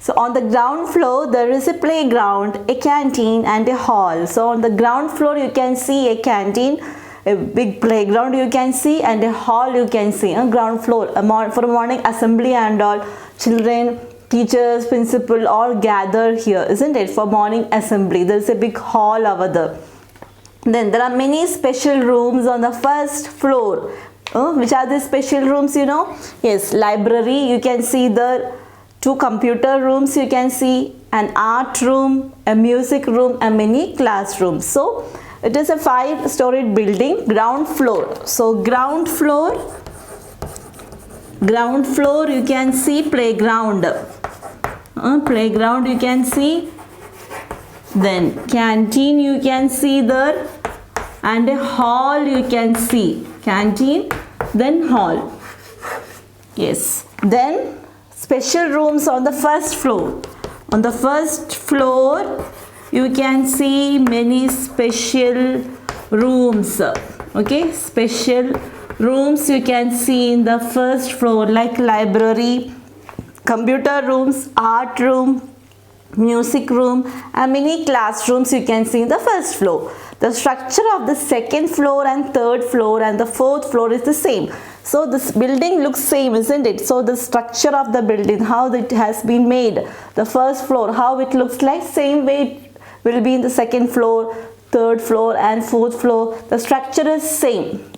So on the ground floor there is a playground, a canteen and a hall. So on the ground floor you can see a canteen, a big playground you can see, and a hall you can see. Ground floor for a morning assembly and all, children, teachers, principal all gather here, isn't it, for morning assembly. There is a big hall over there. Then there are many special rooms on the first floor. Which are the special rooms, you know? Yes, library you can see there, 2 computer rooms you can see, an art room, a music room, and many classrooms. So it is a 5-storied building, ground floor. So ground floor you can see playground. Playground you can see. Then canteen you can see there, and a hall you can see. Canteen, then hall. Yes. Then special rooms on the first floor. On the first floor you can see many special rooms. Okay, special rooms you can see in the first floor, like library, computer rooms, art room, music room, and many classrooms you can see in the first floor. The structure of the second floor and third floor and the fourth floor is the same. So this building looks same, isn't it? So the structure of the building, how it has been made, the first floor, how it looks like, same way it will be in the second floor, third floor and fourth floor. The structure is same.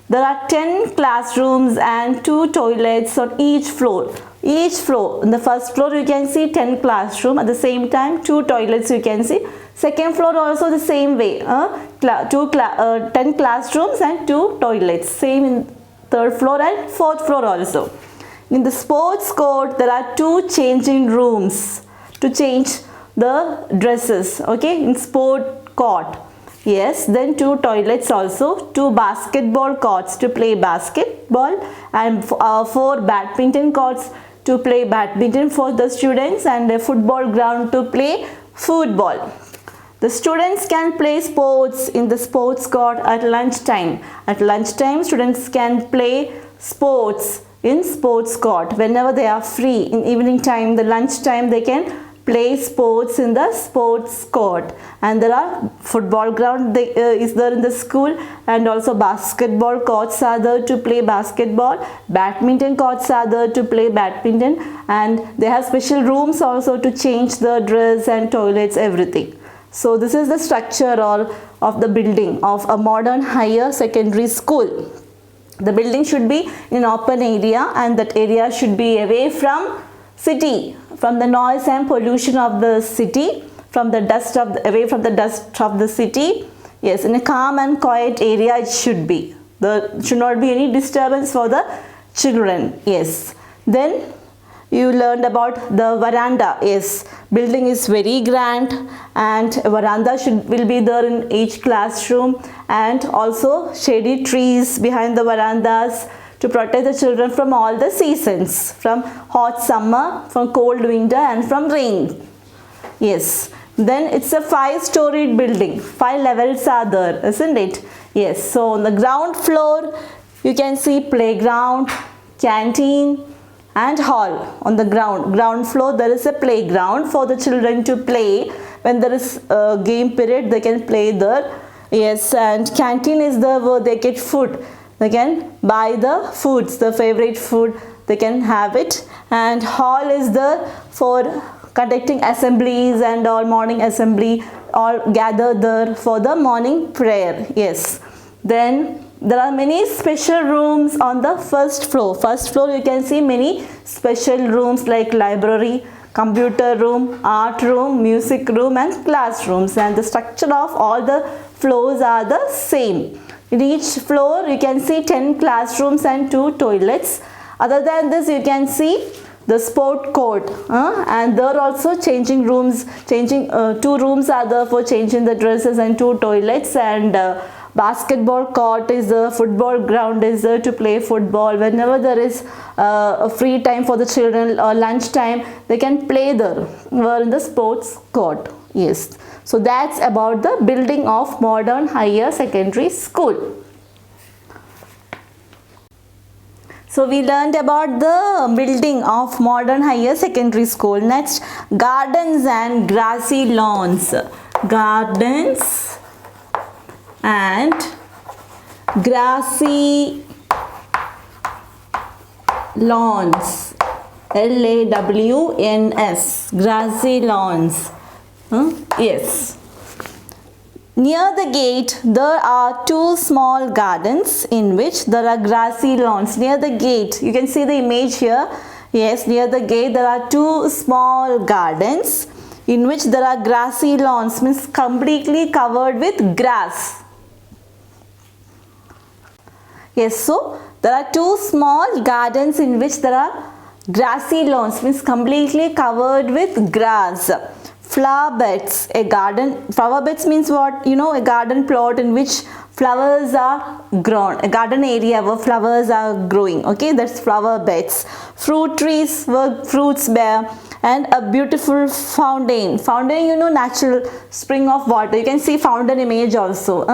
There are 10 classrooms and 2 toilets on each floor. Each floor, in the first floor you can see 10 classrooms, at the same time 2 toilets you can see. Second floor also the same way, 10 classrooms and 2 toilets, same in third floor and fourth floor also. In the sports court there are 2 changing rooms to change the dresses, okay, in sport court. Yes, then 2 toilets also, 2 basketball courts to play basketball, and 4 badminton courts to play badminton for the students, and a football ground to play football. The students can play sports in the sports court at lunchtime. At lunchtime, students can play sports in sports court whenever they are free. In evening time, the lunch time, they can play sports in the sports court. And there are football ground is there in the school, and also basketball courts are there to play basketball. Badminton courts are there to play badminton, and they have special rooms also to change the dress and toilets, everything. So this is the structure of the building of a modern higher secondary school. The building should be in an open area, and that area should be away from city, from the noise and pollution of the city, from the dust away from the dust of the city. Yes, in a calm and quiet area it should be. There should not be any disturbance for the children. Yes. Then you learned about the veranda. Yes, building is very grand, and a veranda will be there in each classroom, and also shady trees behind the verandas to protect the children from all the seasons, from hot summer, from cold winter, and from rain. Yes. Then it's a 5-storied building. 5 levels are there, isn't it? Yes. So on the ground floor you can see playground, canteen, and hall. On the ground floor there is a playground for the children to play. When there is a game period they can play there. Yes, and canteen is there where they get food. They can buy the foods, the favorite food, they can have it. And hall is there for conducting assemblies and all, morning assembly, all gather there for the morning prayer. Yes. Then there are many special rooms on the first floor. First floor you can see many special rooms like library, computer room, art room, music room, and classrooms. And the structure of all the floors are the same. In each floor you can see 10 classrooms and 2 toilets. Other than this you can see the sport court, and there also changing rooms, 2 rooms are there for changing the dresses, and 2 toilets, and basketball court is there, football ground is there to play football. Whenever there is a free time for the children or lunch time, they can play there or in the sports court. Yes. So that's about the building of modern higher secondary school. So we learned about the building of modern higher secondary school. Next, gardens and grassy lawns. Gardens and grassy lawns. LAWNS. Grassy lawns. Yes. Near the gate, there are two small gardens in which there are grassy lawns. Near the gate, you can see the image here. Yes, near the gate, there are two small gardens in which there are grassy lawns, means completely covered with grass. Yes, so there are two small gardens in which there are grassy lawns, means completely covered with grass. Flower beds, a garden. Flower beds means what? You know, a garden plot in which flowers are grown. A garden area where flowers are growing. Okay, that's flower beds. Fruit trees where fruits bear. And a beautiful fountain. Fountain, you know, natural spring of water. You can see fountain image also.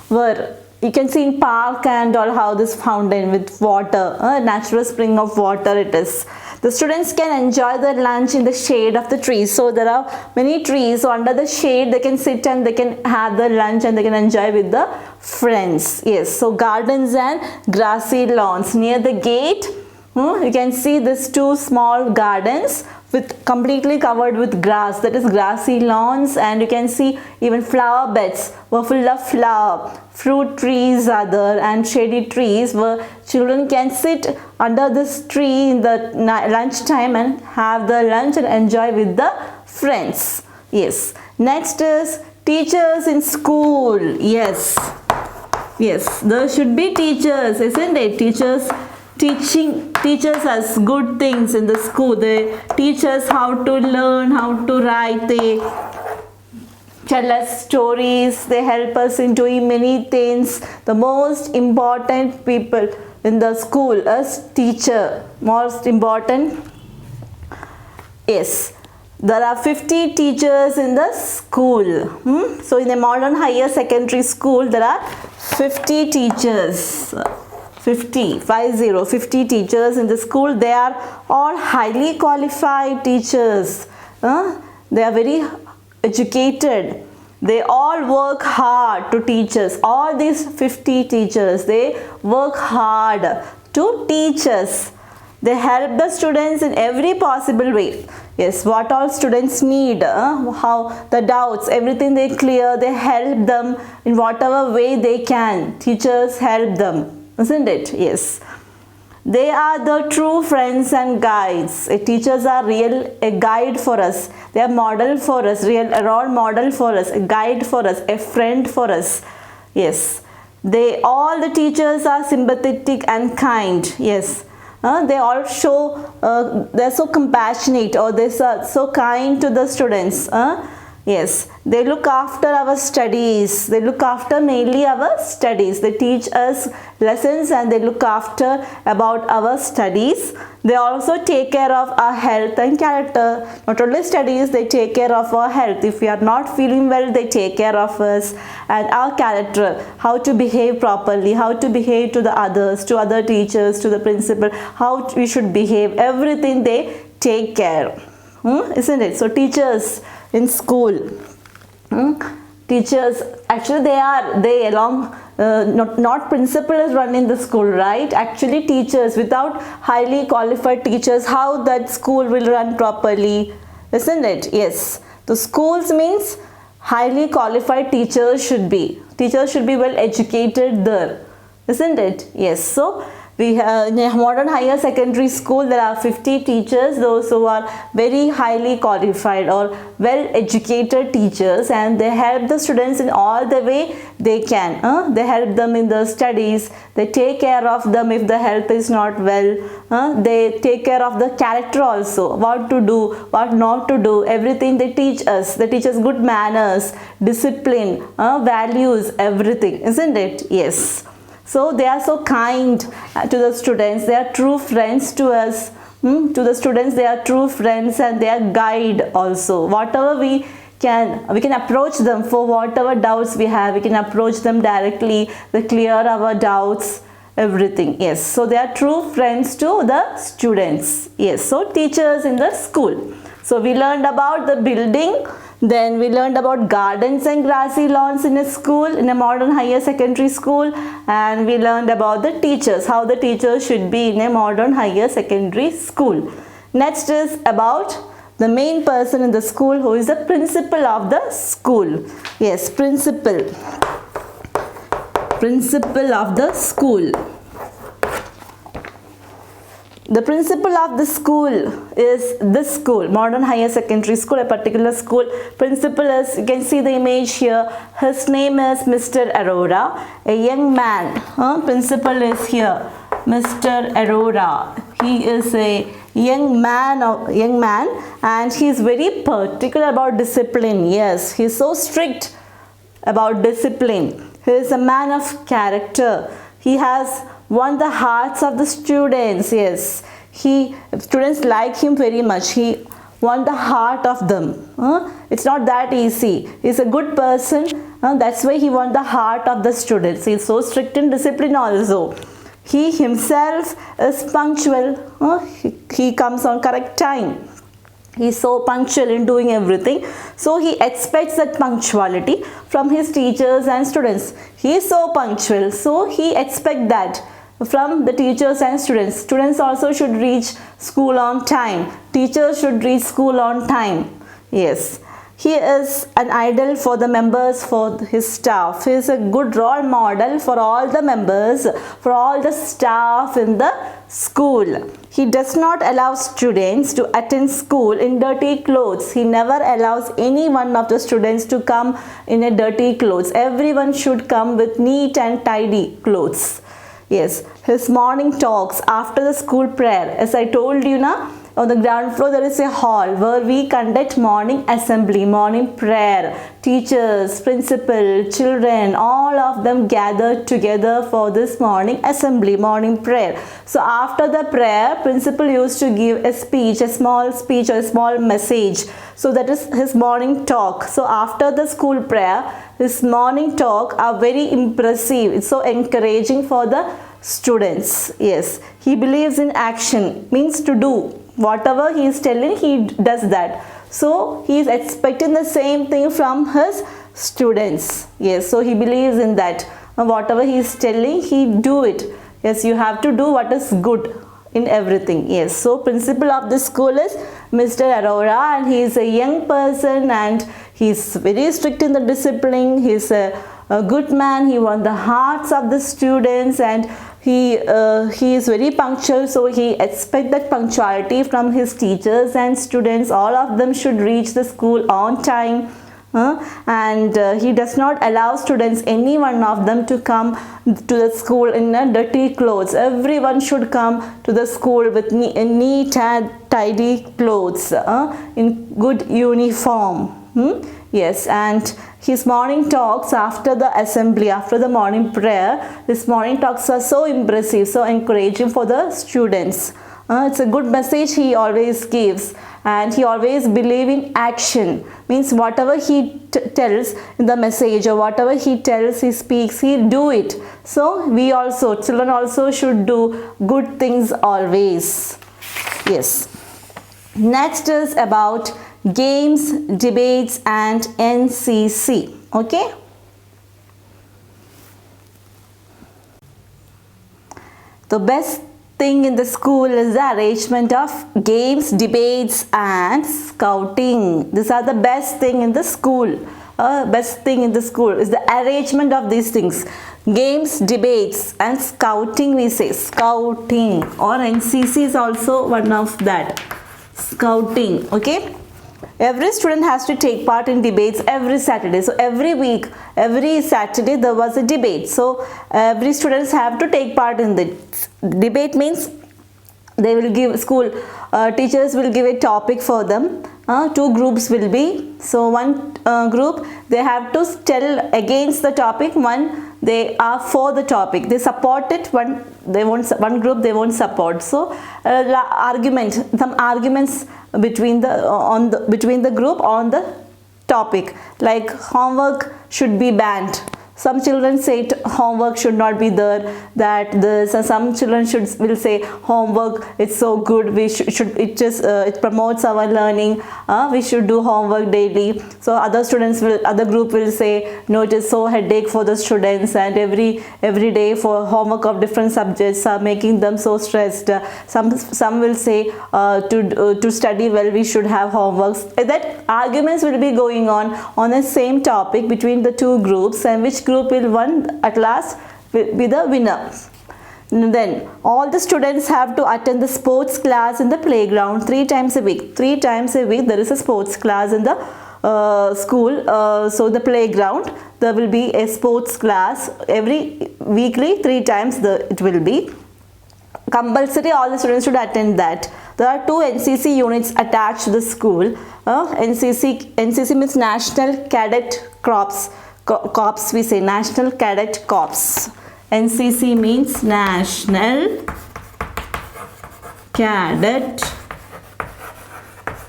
Where you can see in park and all how this fountain with water. Natural spring of water it is. The students can enjoy their lunch in the shade of the trees. So there are many trees. So under the shade they can sit and they can have their lunch and they can enjoy with the friends. Yes. So gardens and grassy lawns. Near the gate, you can see these two small gardens with completely covered with grass, that is grassy lawns, and you can see even flower beds were full of flower. Fruit trees are there and shady trees where children can sit under this tree in the lunch time and have the lunch and enjoy with the friends. Yes. Next is teachers in school. Yes. Yes, there should be teachers, isn't it? Teachers teaches us good things in the school. They teach us how to learn, how to write. They tell us stories. They help us in doing many things. The most important people in the school is teacher. Most important. Yes. There are 50 teachers in the school. So in a modern higher secondary school, there are 50 teachers. 50 teachers in the school. They are all highly qualified teachers. They are very educated. They all work hard to teach us. All these 50 teachers, they work hard to teach us. They help the students in every possible way. Yes, what all students need, how the doubts, everything they clear, they help them in whatever way they can. Teachers help them. Isn't it? Yes. They are the true friends and guides. Teachers are a guide for us. They are model for us, a role model for us, a guide for us, a friend for us. Yes. All the teachers are sympathetic and kind. Yes. They all show, they're so compassionate, or they're so kind to the students. Yes, they look after our studies. They look after mainly our studies. They teach us lessons and they look after about our studies. They also take care of our health and character. Not only studies, they take care of our health. If we are not feeling well, they take care of us and our character. How to behave properly, how to behave to the others, to other teachers, to the principal, how we should behave. Everything they take care. Isn't it? So teachers in school, teachers actually not principal is running the school, right? Actually teachers, without highly qualified teachers, how that school will run properly, isn't it? Yes, the schools means highly qualified teachers should be well educated there, isn't it? Yes. So we have in a modern higher secondary school, there are 50 teachers, those who are very highly qualified or well educated teachers, and they help the students in all the way they can. They help them in the studies, they take care of them if the health is not well, they take care of the character also, what to do, what not to do, everything they teach us. They teach us good manners, discipline, values, everything, isn't it? Yes. So they are so kind to the students. They are true friends to us. To the students, they are true friends and they are guide also. Whatever we can approach them for whatever doubts we have. We can approach them directly. They clear our doubts. everything. Yes, so they are true friends to the students. Yes, so teachers in the school. So we learned about the building, then we learned about gardens and grassy lawns in a school, in a modern higher secondary school, and we learned about the teachers, how the teachers should be in a modern higher secondary school. Next is about the main person in the school, who is the principal of the school. Yes, principal of the school. The principal of the school is this school, modern higher secondary school, a particular school. Principal is, you can see the image here, his name is Mr. Arora, a young man. Principal is here, Mr. Arora. He is a young man and he is very particular about discipline. Yes, he is so strict about discipline. He is a man of character. He has won the hearts of the students. Yes, students like him very much. He won the heart of them. It's not that easy. He's a good person. That's why he won the heart of the students. He's so strict in discipline also. He himself is punctual. He comes on correct time. He is so punctual in doing everything. So he expects that punctuality from his teachers and students. He is so punctual. So he expects that from the teachers and students. Students also should reach school on time. Teachers should reach school on time. Yes. He is an idol for the members, for his staff. He is a good role model for all the members, for all the staff in the school. He does not allow students to attend school in dirty clothes. He never allows any one of the students to come in a dirty clothes. Everyone should come with neat and tidy clothes. Yes, his morning talks after the school prayer. As I told you now, on the ground floor there is a hall where we conduct morning assembly, morning prayer. Teachers, principal, children, all of them gathered together for this morning assembly, morning prayer. So after the prayer, principal used to give a speech, a small speech or a small message. So that is his morning talk. So after the school prayer, his morning talk are very impressive. It's so encouraging for the students. Yes, he believes in action, means to do. Whatever he is telling, he does that. So he is expecting the same thing from his students. Yes, so he believes in that. Whatever he is telling, he do it. Yes, you have to do what is good in everything. Yes, so principal of the school is Mr. Arora, and he is a young person and he is very strict in the discipline. He is a good man. He won the hearts of the students, and he is very punctual. So he expects that punctuality from his teachers and students. All of them should reach the school on time. And he does not allow students, any one of them, to come to the school in dirty clothes. Everyone should come to the school with neat and tidy clothes, in good uniform. Yes, and his morning talks after the assembly, after the morning prayer, his morning talks are so impressive, so encouraging for the students. It's a good message he always gives, and he always believes in action. Means whatever he tells in the message, or whatever he tells, he speaks, he do it. So we also, children also should do good things always. Yes. Next is about games, debates and NCC. Okay. The best thing in the school is the arrangement of games, debates and scouting. These are the best thing in the school. Best thing in the school is the arrangement of these things. Games, debates and scouting, we say. Scouting, or NCC is also one of that. Scouting. Okay. Every student has to take part in debates every Saturday. So every week, every Saturday there was a debate. So every students have to take part in the debate. Means they will give school teachers will give a topic for them. Two groups will be. So one group, they have to tell against the topic. One, they are for the topic, they support it. One group they won't support. So some arguments between the group on the topic, like homework should be banned. Some children say homework should not be there, that this, some children will say homework it's so good, we should it promotes our learning, we should do homework daily. So other group will say no, it is so headache for the students, and every day for homework of different subjects are making them so stressed. Some will say to study well we should have homeworks. That arguments will be going on the same topic between the two groups, and which group will win at last will be the winner. Then all the students have to attend the sports class in the playground 3 times a week. 3 times a week there is a sports class in the school. So the playground there will be a sports class every weekly 3 times it will be compulsory. All the students should attend that. There are 2 NCC units attached to the school. NCC means National Cadet Corps. Corps, we say National Cadet Corps. NCC means National Cadet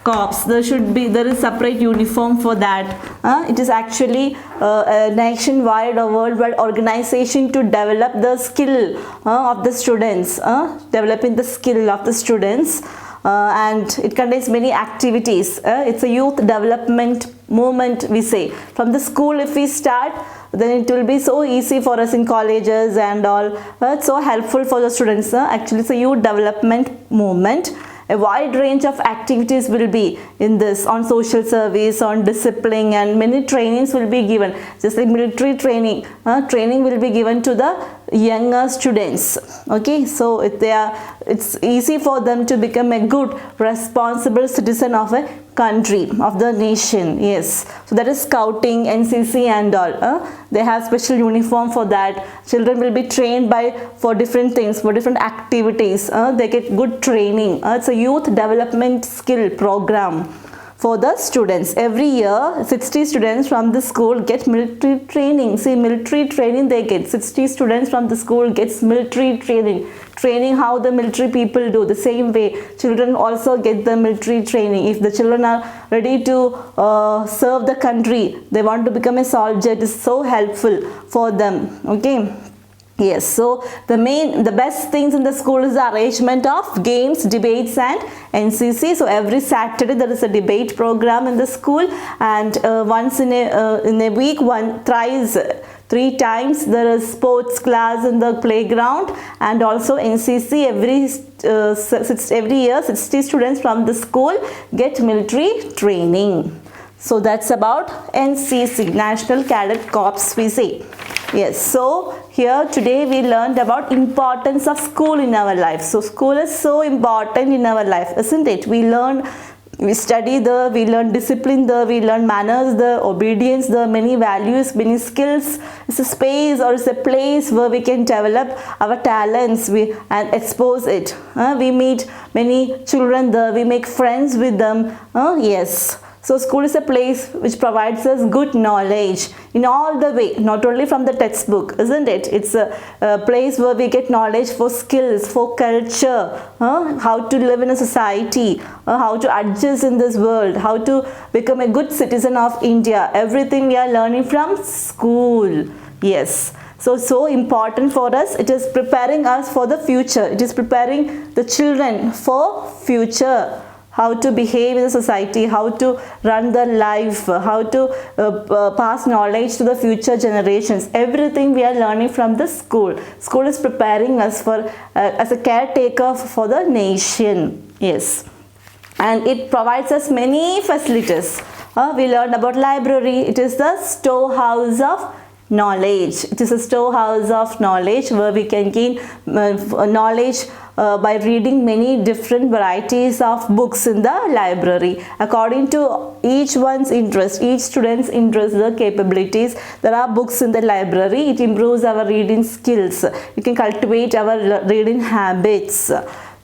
Corps. There is separate uniform for that. It is actually a nationwide or worldwide organization to develop the skill of the students, developing the skill of the students. And it contains many activities. It's a youth development movement, we say. From the school if we start, then it will be so easy for us in colleges and all. It's so helpful for the students. Actually it's a youth development movement. A wide range of activities will be in this, on social service, on discipline, and many trainings will be given. Just like military training, training will be given to the younger students. Okay, so it's easy for them to become a good, responsible citizen of a country, of the nation. Yes, so that is scouting, NCC and all. They have special uniform for that. Children will be trained for different things, for different activities. They get good training. It's a youth development skill program for the students. Every year 60 students from the school get military training. See, military training they get. 60 students from the school gets military training how the military people do. The same way children also get the military training. If the children are ready to serve the country, they want to become a soldier, it is so helpful for them. Okay. Yes, so the best things in the school is the arrangement of games, debates and NCC. So every Saturday there is a debate program in the school, and once in a week, thrice 3 times there is sports class in the playground, and also NCC. Every year 60 students from the school get military training. So that's about NCC, National Cadet Corps, we say. Yes, so here today we learned about importance of school in our life. So school is so important in our life, isn't it? We study there, we learn discipline there, we learn manners there, obedience there, many values, many skills. It's a space or it's a place where we can develop our talents and expose it. We meet many children there, we make friends with them. Yes. So school is a place which provides us good knowledge in all the way, not only from the textbook, isn't it? It's a place where we get knowledge for skills, for culture, how to live in a society, how to adjust in this world, how to become a good citizen of India. Everything we are learning from school. Yes. So important for us. It is preparing us for the future. It is preparing the children for future. How to behave in the society, how to run their life, how to pass knowledge to the future generations. Everything we are learning from the school. School is preparing us for as a caretaker for the nation. Yes, and it provides us many facilities. We learned about library. It is the storehouse of knowledge. It is a storehouse of knowledge where we can gain knowledge by reading many different varieties of books in the library. According to each one's interest, each student's interest, the capabilities, there are books in the library. It improves our reading skills. It can cultivate our reading habits.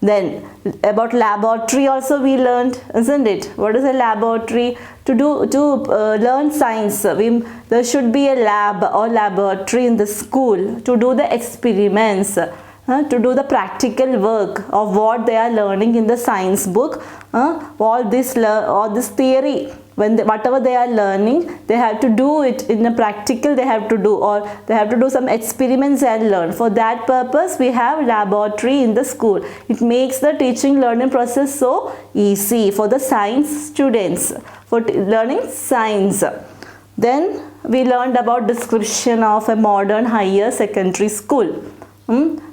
Then about laboratory also we learned, isn't it? What is a laboratory? To learn science, there should be a lab or laboratory in the school to do the experiments, to do the practical work of what they are learning in the science book. All this theory when whatever they are learning, they have to do it in a practical, they have to do, or they have to do some experiments and learn. For that purpose, we have laboratory in the school. It makes the teaching learning process so easy for the science students, for learning science. Then we learned about description of a modern higher secondary school.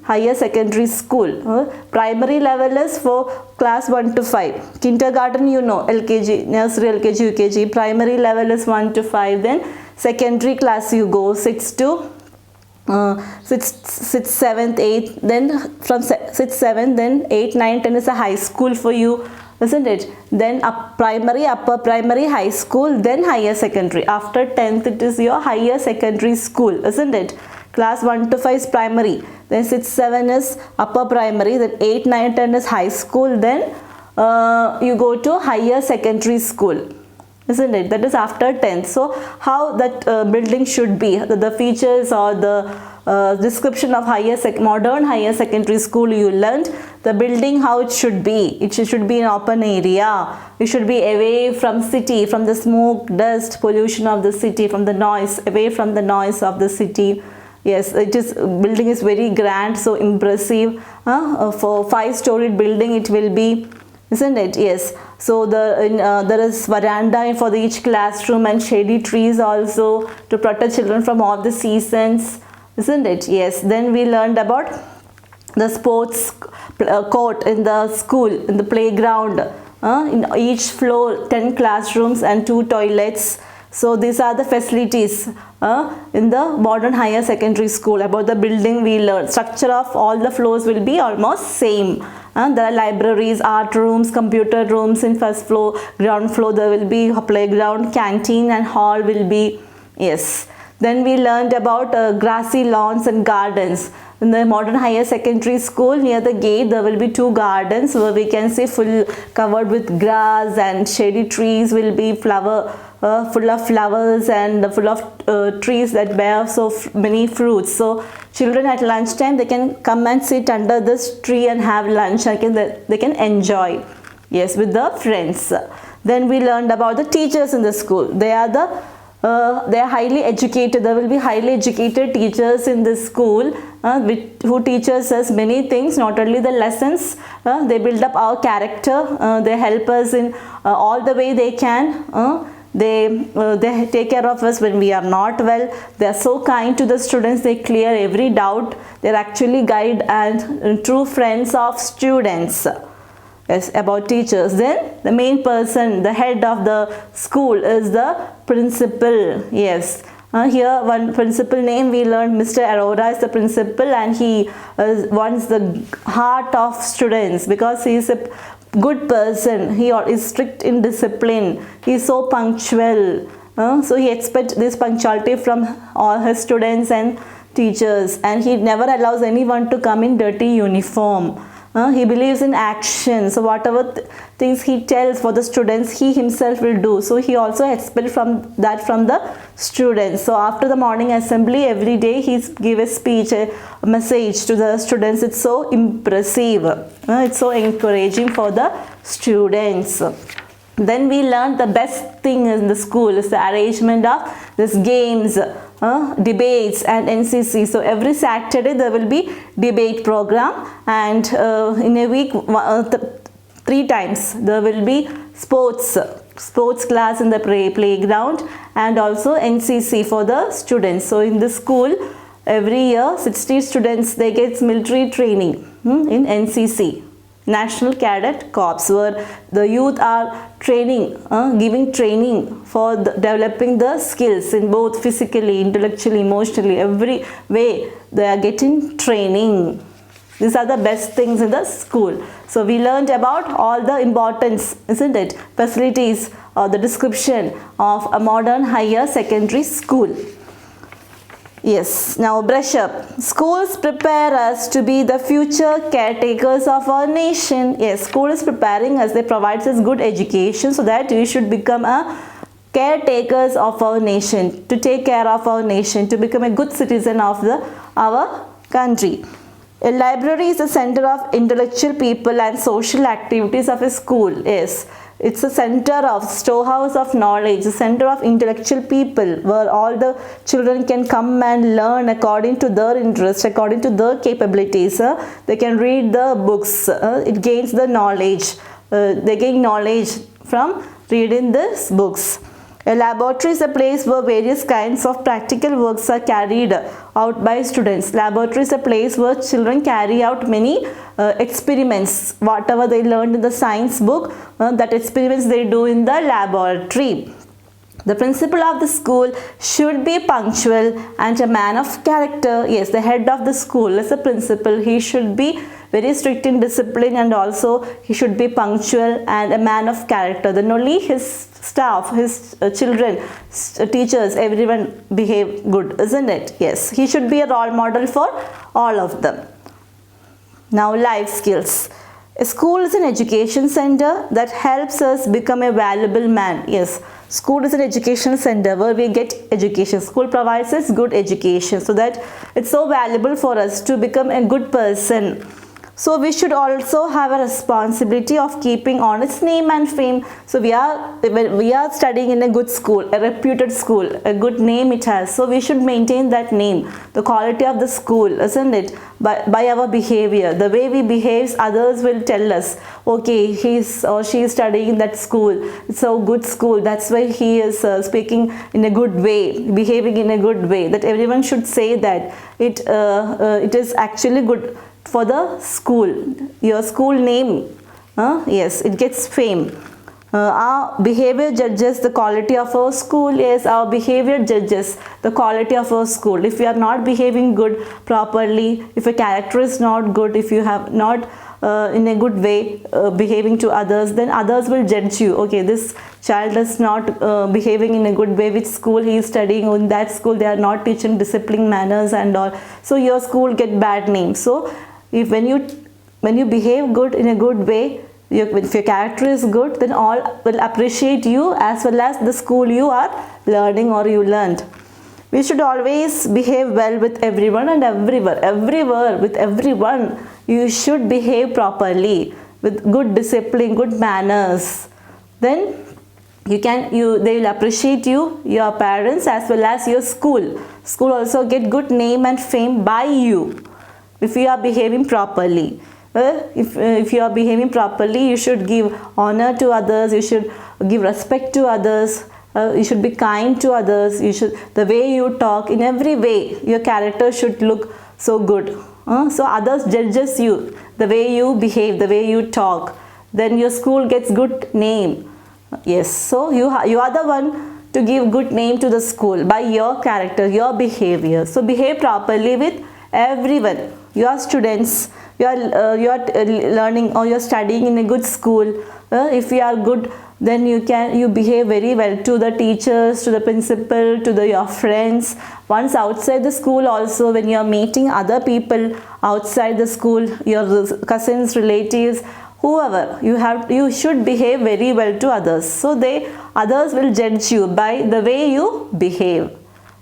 Higher secondary school. Primary level is for class 1 to 5. Kindergarten, you know, LKG, nursery, LKG, UKG. Primary level is 1 to 5. Then secondary class you go 6 to 6th, 7th, 8th. Then from 6th, 7th, then 8, 9, 10 is a high school for you, isn't it? Then primary, upper primary, high school, then higher secondary. After 10th, it is your higher secondary school, isn't it? Class 1 to 5 is primary, then 6, 7 is upper primary, then 8, 9, 10 is high school, then you go to higher secondary school, isn't it? That is after 10th. So how that building should be, the features or the description of modern higher secondary school you learned. The building, how it should be. It should be in open area. It should be away from city, from the smoke, dust, pollution of the city, from the noise, away from the noise of the city. Yes, building is very grand, so impressive. For 5-storied building it will be, isn't it? Yes. So there is veranda for each classroom and shady trees also to protect children from all the seasons, isn't it? Yes. Then we learned about the sports court in the school, in the playground. In each floor, 10 classrooms and 2 toilets. So these are the facilities in the modern higher secondary school. About the building we learned. Structure of all the floors will be almost same. There are libraries, art rooms, computer rooms in first floor. Ground floor there will be a playground, canteen and hall will be. Yes. Then we learned about grassy lawns and gardens. In the modern higher secondary school, near the gate there will be 2 gardens where we can see full covered with grass, and shady trees will be full of flowers and full of trees that bear so many fruits. So children at lunchtime, they can come and sit under this tree and have lunch, and they can enjoy, yes, with the friends. Then we learned about the teachers in the school. They are highly educated. There will be highly educated teachers in this school who teaches us many things, not only the lessons. They build up our character. They help us in all the way they can. They take care of us when we are not well. They are so kind to the students. They clear every doubt. They are actually guide and true friends of students. Yes, about teachers. Then the main person, the head of the school is the principal. Yes. Here one principal name we learned, Mr. Arora is the principal, and he wants the heart of students because he is a good person. He is strict in discipline. He is so punctual. So he expects this punctuality from all his students and teachers, and he never allows anyone to come in dirty uniform. He believes in action. So whatever things he tells for the students, he himself will do. So he also expects from the students. So after the morning assembly, every day he gives a speech, a message to the students. It's so impressive. It's so encouraging for the students. Then we learned the best thing in the school is the arrangement of these games, debates and NCC. So every Saturday there will be debate program, and in a week 3 times there will be sports class in the playground, and also NCC for the students. So in the school every year 60 students they get military training in NCC, National Cadet Corps, where the youth are training, giving training for developing the skills in both physically, intellectually, emotionally, every way they are getting training. These are the best things in the school. So we learned about all the importance, isn't it? Facilities or the description of a modern higher secondary school. Yes, now brush up. Schools prepare us to be the future caretakers of our nation. Yes, school is preparing us. They provide us good education so that we should become a caretakers of our nation, to take care of our nation, to become a good citizen of our country. A library is the center of intellectual people and social activities of a school. Yes, it's a center of storehouse of knowledge, a center of intellectual people where all the children can come and learn according to their interest, according to their capabilities. They can read the books. It gains the knowledge. They gain knowledge from reading these books. A laboratory is a place where various kinds of practical works are carried out by students. Laboratory is a place where children carry out many experiments. Whatever they learned in the science book, that experiments they do in the laboratory. The principal of the school should be punctual and a man of character. Yes, the head of the school is a principal. He should be very strict in discipline, and also he should be punctual and a man of character. Then only his staff, his children, teachers, everyone behave good, isn't it? Yes, he should be a role model for all of them. Now, life skills. A school is an education center that helps us become a valuable man. Yes, school is an education center where we get education. School provides us good education, so that it's so valuable for us to become a good person. So we should also have a responsibility of keeping honest name and fame. So we are studying in a good school, a reputed school, a good name it has. So we should maintain that name, the quality of the school, isn't it? By our behavior, the way we behave, others will tell us, okay, he's or she is studying in that school. It's a good school. That's why he is speaking in a good way, behaving in a good way. That everyone should say that it is actually good for the school, your school name. Yes, it gets fame. Our behavior judges the quality of our school. Yes, our behavior judges the quality of our school. If we are not behaving good properly, if a character is not good, if you have not in a good way behaving to others, then others will judge you. Okay, this child is not behaving in a good way. Which school he is studying? In that school they are not teaching discipline, manners and all. So your school get bad name. So if when you behave good in a good way, if your character is good, then all will appreciate you as well as the school you are learning or you learned. We should always behave well with everyone and everywhere with everyone. You should behave properly with good discipline, good manners. Then they will appreciate you, your parents as well as your school. School also get good name and fame by you if you are behaving properly. If you are behaving properly, you should give honor to others, you should give respect to others, you should be kind to others, the way you talk, in every way your character should look so good. So others judges you, the way you behave, the way you talk, then your school gets good name. Yes, so you are the one to give good name to the school by your character, your behavior. So behave properly with everyone. You are students, you are learning or you are studying in a good school. If you are good, then you behave very well to the teachers, to the principal, to your friends. Once outside the school also, when you are meeting other people outside the school, your cousins, relatives, whoever, you should behave very well to others. So others will judge you by the way you behave.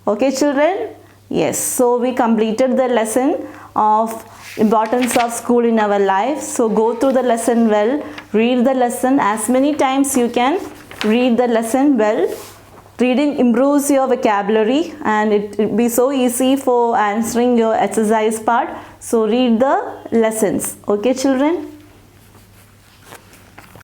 Okay, children? Yes, so we completed the lesson of importance of school in our life. So go through the lesson well, read the lesson as many times you can read the lesson well. Reading improves your vocabulary and it will be so easy for answering your exercise part. So read the lessons. Okay, children?